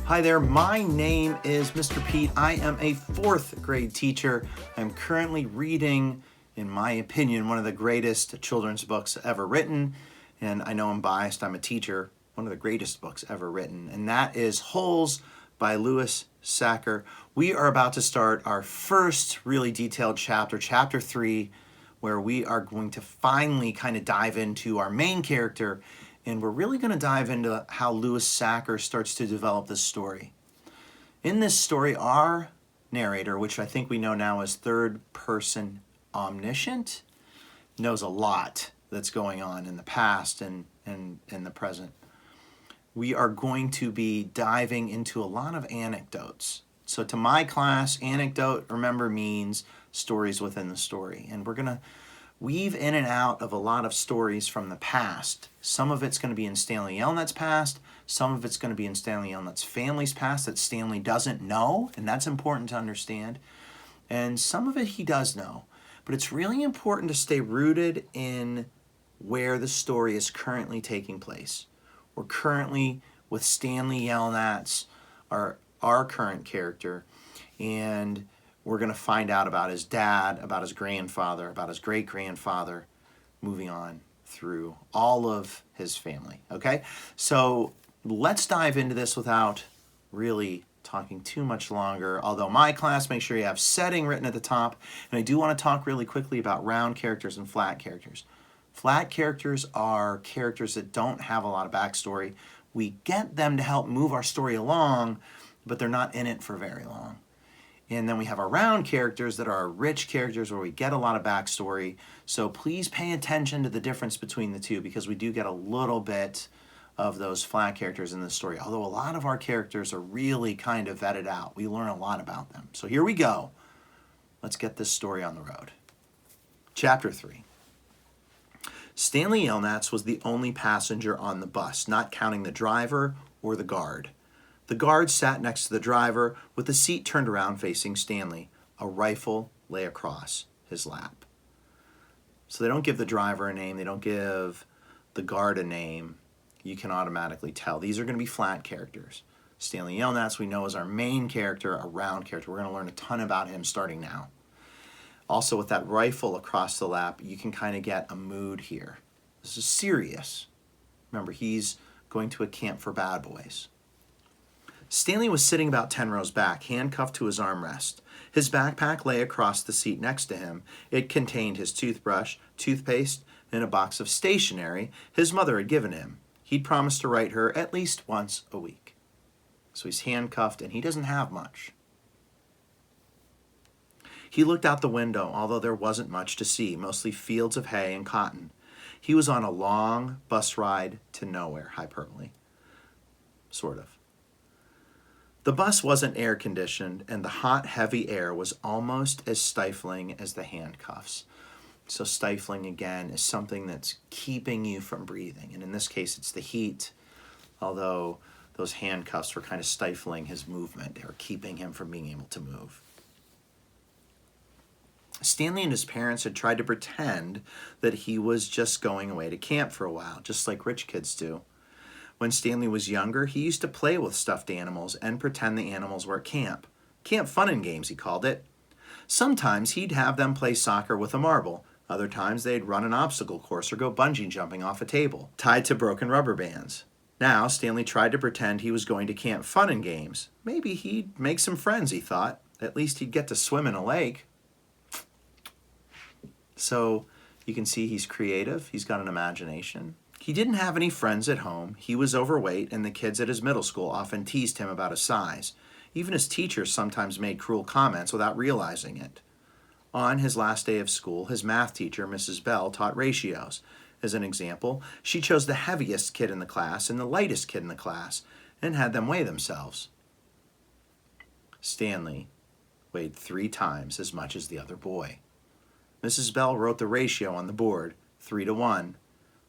Hi there, my name is Mr. Pete. I am a fourth grade teacher. I'm currently reading, in my opinion, one of the greatest children's books ever written. And I know I'm biased, I'm a teacher, one of the greatest books ever written. And that is Holes by Louis Sachar. We are about to start our first really detailed chapter, chapter 3, where we are going to finally kind of dive into our main character, and we're really going to dive into how Louis Sachar starts to develop this story. In this story, our narrator, which I think we know now as third person omniscient, knows a lot that's going on in the past and in the present. We are going to be diving into a lot of anecdotes. So to my class, anecdote, remember, means stories within the story. And we're going to weave in and out of a lot of stories from the past. Some of it's going to be in Stanley Yelnats' past. Some of it's going to be in Stanley Yelnats' family's past that Stanley doesn't know, and that's important to understand. And some of it he does know. But it's really important to stay rooted in where the story is currently taking place. We're currently with Stanley Yelnats, our current character, and we're going to find out about his dad, about his grandfather, about his great-grandfather, moving on through all of his family, okay? So let's dive into this without really talking too much longer. Although my class, make sure you have setting written at the top. And I do want to talk really quickly about round characters and flat characters. Flat characters are characters that don't have a lot of backstory. We get them to help move our story along, but they're not in it for very long. And then we have our round characters that are our rich characters where we get a lot of backstory. So please pay attention to the difference between the two, because we do get a little bit of those flat characters in this story. Although a lot of our characters are really kind of vetted out. We learn a lot about them. So here we go. Let's get this story on the road. Chapter 3. Stanley Yelnats was the only passenger on the bus, not counting the driver or the guard. The guard sat next to the driver with the seat turned around facing Stanley. A rifle lay across his lap. So they don't give the driver a name. They don't give the guard a name. You can automatically tell. These are going to be flat characters. Stanley Yelnats we know as our main character, a round character. We're going to learn a ton about him starting now. Also, with that rifle across the lap, you can kind of get a mood here. This is serious. Remember, he's going to a camp for bad boys. Stanley was sitting about 10 rows back, handcuffed to his armrest. His backpack lay across the seat next to him. It contained his toothbrush, toothpaste, and a box of stationery his mother had given him. He'd promised to write her at least once a week. So he's handcuffed, and he doesn't have much. He looked out the window, although there wasn't much to see, mostly fields of hay and cotton. He was on a long bus ride to nowhere, hyperbole. Sort of. The bus wasn't air-conditioned, and the hot, heavy air was almost as stifling as the handcuffs. So stifling, again, is something that's keeping you from breathing. And in this case, it's the heat, although those handcuffs were kind of stifling his movement. They were keeping him from being able to move. Stanley and his parents had tried to pretend that he was just going away to camp for a while, just like rich kids do. When Stanley was younger, he used to play with stuffed animals and pretend the animals were at camp. Camp fun and games, he called it. Sometimes he'd have them play soccer with a marble. Other times they'd run an obstacle course or go bungee jumping off a table, tied to broken rubber bands. Now, Stanley tried to pretend he was going to camp fun and games. Maybe he'd make some friends, he thought. At least he'd get to swim in a lake. So you can see he's creative. He's got an imagination. He didn't have any friends at home. He was overweight, and the kids at his middle school often teased him about his size. Even his teachers sometimes made cruel comments without realizing it. On his last day of school, his math teacher, Mrs. Bell, taught ratios. As an example, she chose the heaviest kid in the class and the lightest kid in the class and had them weigh themselves. Stanley weighed 3 times as much as the other boy. Mrs. Bell wrote the ratio on the board, 3-to-1,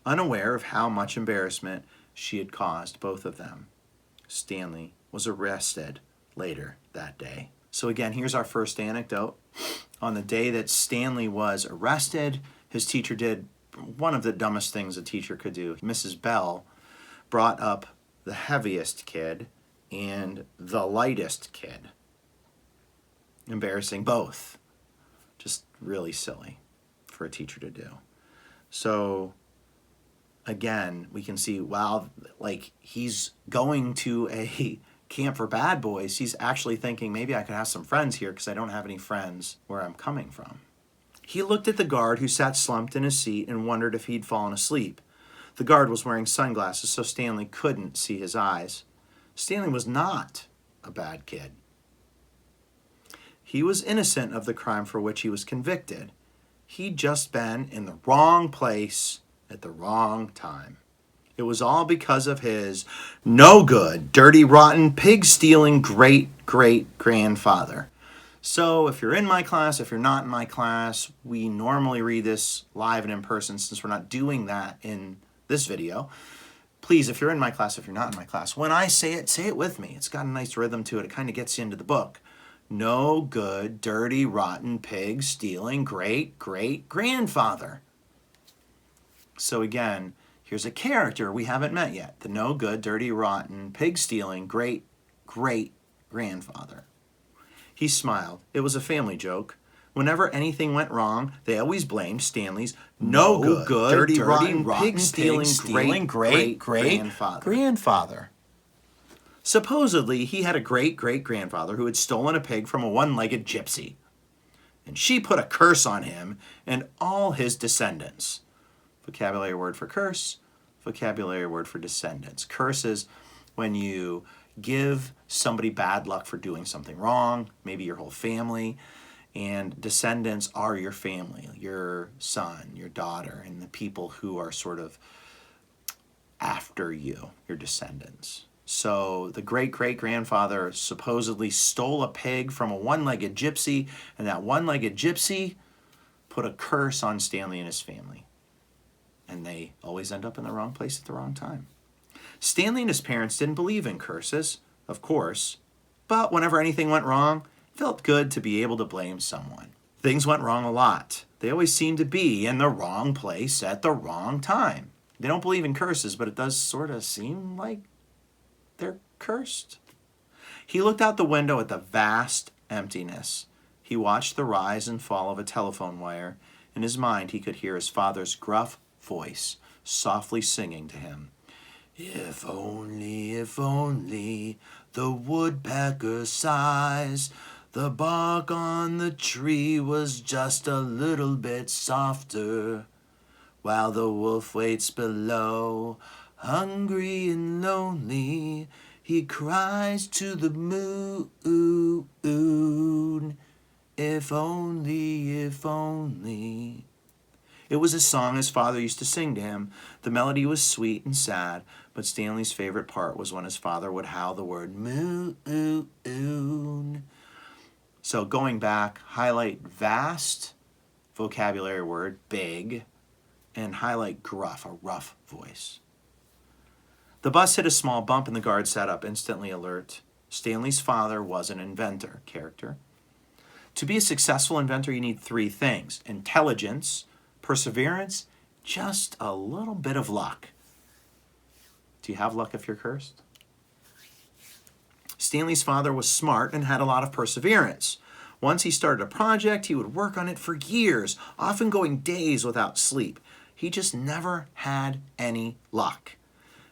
unaware of how much embarrassment she had caused both of them. Stanley was arrested later that day. So again, here's our first anecdote. On the day that Stanley was arrested, his teacher did one of the dumbest things a teacher could do. Mrs. Bell brought up the heaviest kid and the lightest kid. Embarrassing both. Just really silly for a teacher to do. So again, we can see, wow, like he's going to a camp for bad boys. He's actually thinking, maybe I could have some friends here because I don't have any friends where I'm coming from. He looked at the guard who sat slumped in his seat and wondered if he'd fallen asleep. The guard was wearing sunglasses, so Stanley couldn't see his eyes. Stanley was not a bad kid. He was innocent of the crime for which he was convicted. He'd just been in the wrong place at the wrong time. It was all because of his no good, dirty, rotten, pig-stealing great-great-grandfather. So if you're in my class, if you're not in my class, we normally read this live and in person since we're not doing that in this video. Please, if you're in my class, if you're not in my class, when I say it with me. It's got a nice rhythm to it. It kind of gets you into the book. No good, dirty, rotten, pig-stealing great-great-grandfather. So again, here's a character we haven't met yet. The no good, dirty, rotten, pig-stealing great-great-grandfather. He smiled. It was a family joke. Whenever anything went wrong, they always blamed Stanley's no good, dirty, rotten, pig-stealing great-great-grandfather. Supposedly, he had a great-great-grandfather who had stolen a pig from a one-legged gypsy. And she put a curse on him and all his descendants. Vocabulary word for curse, vocabulary word for descendants. Curse is when you give somebody bad luck for doing something wrong, maybe your whole family, and descendants are your family, your son, your daughter, and the people who are sort of after you, your descendants. So the great-great-grandfather supposedly stole a pig from a one-legged gypsy, and that one-legged gypsy put a curse on Stanley and his family. And they always end up in the wrong place at the wrong time. Stanley and his parents didn't believe in curses, of course, but whenever anything went wrong, it felt good to be able to blame someone. Things went wrong a lot. They always seem to be in the wrong place at the wrong time. They don't believe in curses, but it does sort of seem like they're cursed. He looked out the window at the vast emptiness. He watched the rise and fall of a telephone wire. In his mind, he could hear his father's gruff voice softly singing to him. If only the woodpecker sighs, the bark on the tree was just a little bit softer, while the wolf waits below, hungry and lonely, he cries to the moon, if only. It was a song his father used to sing to him. The melody was sweet and sad, but Stanley's favorite part was when his father would howl the word moon. So going back, highlight vast, vocabulary word, big, and highlight gruff, a rough voice. The bus hit a small bump and the guard sat up, instantly alert. Stanley's father was an inventor, character. To be a successful inventor, you need three things: intelligence, perseverance, just a little bit of luck. Do you have luck if you're cursed? Stanley's father was smart and had a lot of perseverance. Once he started a project, he would work on it for years, often going days without sleep. He just never had any luck.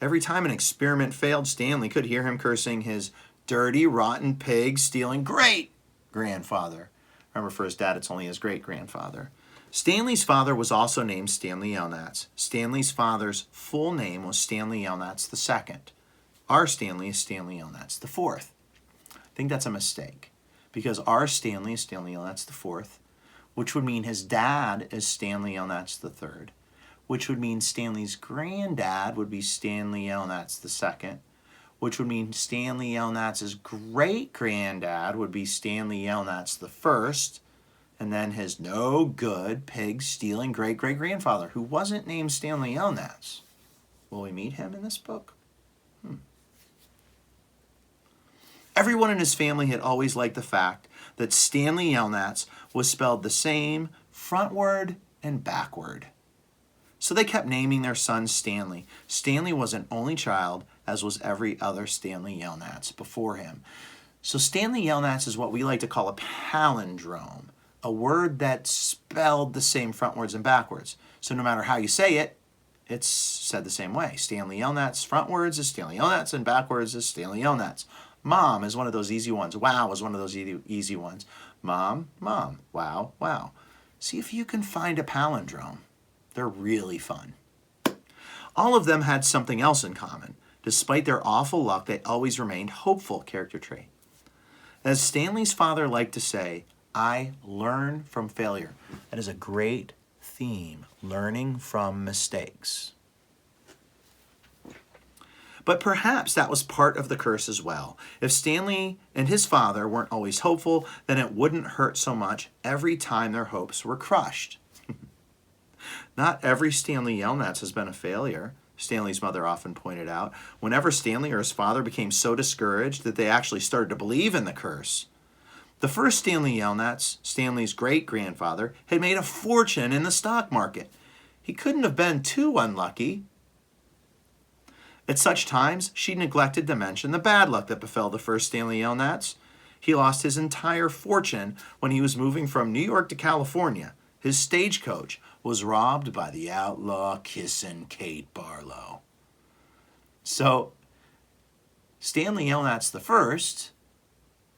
Every time an experiment failed, Stanley could hear him cursing his dirty, rotten, pig-stealing great-grandfather. Remember, for his dad, it's only his great-grandfather. Stanley's father was also named Stanley Yelnats. Stanley's father's full name was Stanley Yelnats II. Our Stanley is Stanley Yelnats IV. I think that's a mistake, because our Stanley is Stanley Yelnats IV, which would mean his dad is Stanley Yelnats III, which would mean Stanley's granddad would be Stanley Yelnats II, which would mean Stanley Yelnats' great-granddad would be Stanley Yelnats I, and then his no-good, pig-stealing great-great-grandfather, who wasn't named Stanley Yelnats. Will we meet him in this book? Everyone in his family had always liked the fact that Stanley Yelnats was spelled the same frontward and backward. So they kept naming their son Stanley. Stanley was an only child, as was every other Stanley Yelnats before him. So Stanley Yelnats is what we like to call a palindrome, a word that's spelled the same frontwards and backwards. So no matter how you say it, it's said the same way. Stanley Yelnats frontwards is Stanley Yelnats and backwards is Stanley Yelnats. Mom is one of those easy ones. Wow is one of those easy ones. Mom, mom. Wow, wow. See if you can find a palindrome. They're really fun. All of them had something else in common. Despite their awful luck, they always remained hopeful, character trait. As Stanley's father liked to say, I learn from failure. That is a great theme, learning from mistakes. But perhaps that was part of the curse as well. If Stanley and his father weren't always hopeful, then it wouldn't hurt so much every time their hopes were crushed. Not every Stanley Yelnats has been a failure, Stanley's mother often pointed out. Whenever Stanley or his father became so discouraged that they actually started to believe in the curse. The first Stanley Yelnats, Stanley's great-grandfather, had made a fortune in the stock market. He couldn't have been too unlucky. At such times, she neglected to mention the bad luck that befell the first Stanley Yelnats. He lost his entire fortune when he was moving from New York to California. His stagecoach was robbed by the outlaw Kissin' Kate Barlow. So, Stanley Yelnats the first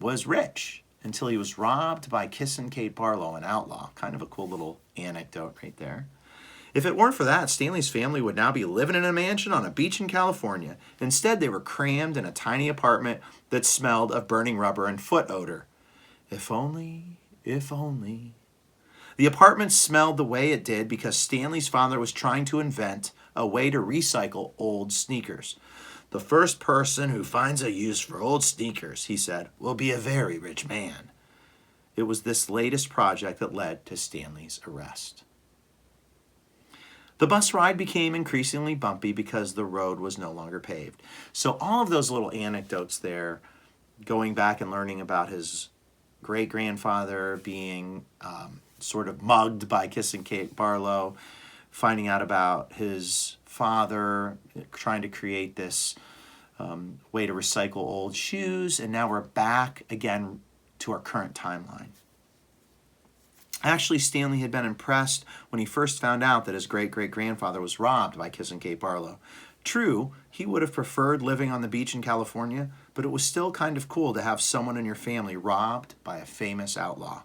was rich until he was robbed by Kissin' Kate Barlow, an outlaw. Kind of a cool little anecdote right there. If it weren't for that, Stanley's family would now be living in a mansion on a beach in California. Instead, they were crammed in a tiny apartment that smelled of burning rubber and foot odor. If only, if only. The apartment smelled the way it did because Stanley's father was trying to invent a way to recycle old sneakers. The first person who finds a use for old sneakers, he said, will be a very rich man. It was this latest project that led to Stanley's arrest. The bus ride became increasingly bumpy because the road was no longer paved. So all of those little anecdotes there, going back and learning about his great-grandfather being sort of mugged by Kissin' Kate Barlow, finding out about his father trying to create this way to recycle old shoes, and now we're back again to our current timeline. Actually, Stanley had been impressed when he first found out that his great-great-grandfather was robbed by Kissin' Kate Barlow. True, he would have preferred living on the beach in California, but it was still kind of cool to have someone in your family robbed by a famous outlaw.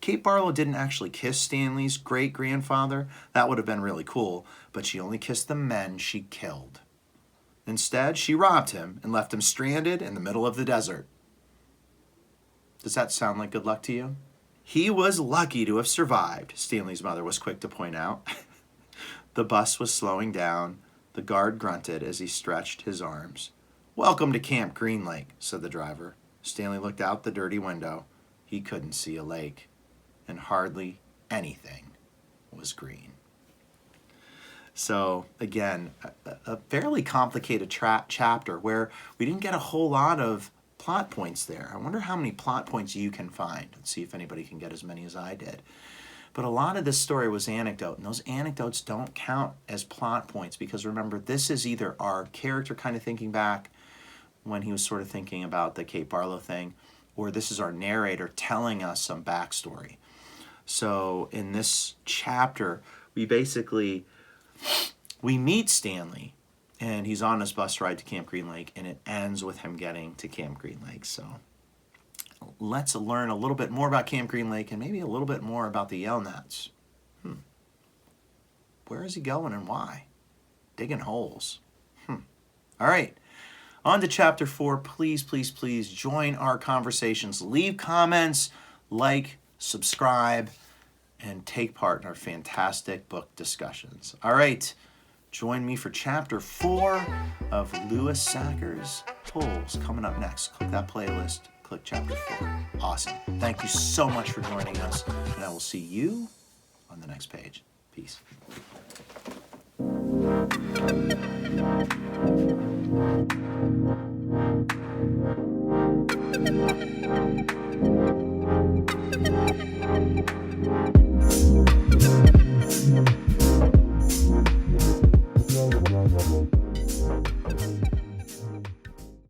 Kate Barlow didn't actually kiss Stanley's great-grandfather. That would have been really cool, but she only kissed the men she killed. Instead, she robbed him and left him stranded in the middle of the desert. Does that sound like good luck to you? He was lucky to have survived, Stanley's mother was quick to point out. The bus was slowing down. The guard grunted as he stretched his arms. Welcome to Camp Green Lake, said the driver. Stanley looked out the dirty window. He couldn't see a lake, and hardly anything was green. So, again, a fairly complicated chapter where we didn't get a whole lot of plot points there. I wonder how many plot points you can find. Let's see if anybody can get as many as I did. But a lot of this story was anecdote, and those anecdotes don't count as plot points because remember, this is either our character kind of thinking back when he was sort of thinking about the Kate Barlow thing, or this is our narrator telling us some backstory. So in this chapter, we meet Stanley, and he's on his bus ride to Camp Green Lake, and it ends with him getting to Camp Green Lake. So let's learn a little bit more about Camp Green Lake and maybe a little bit more about the Yelnats. Where is he going and why? Digging holes. All right, on to Chapter 4. Please, please, please join our conversations. Leave comments, like, subscribe, and take part in our fantastic book discussions. All right. Join me for Chapter 4 of Louis Sachar's Holes coming up next. Click that playlist. Click Chapter 4. Awesome. Thank you so much for joining us, and I will see you on the next page. Peace.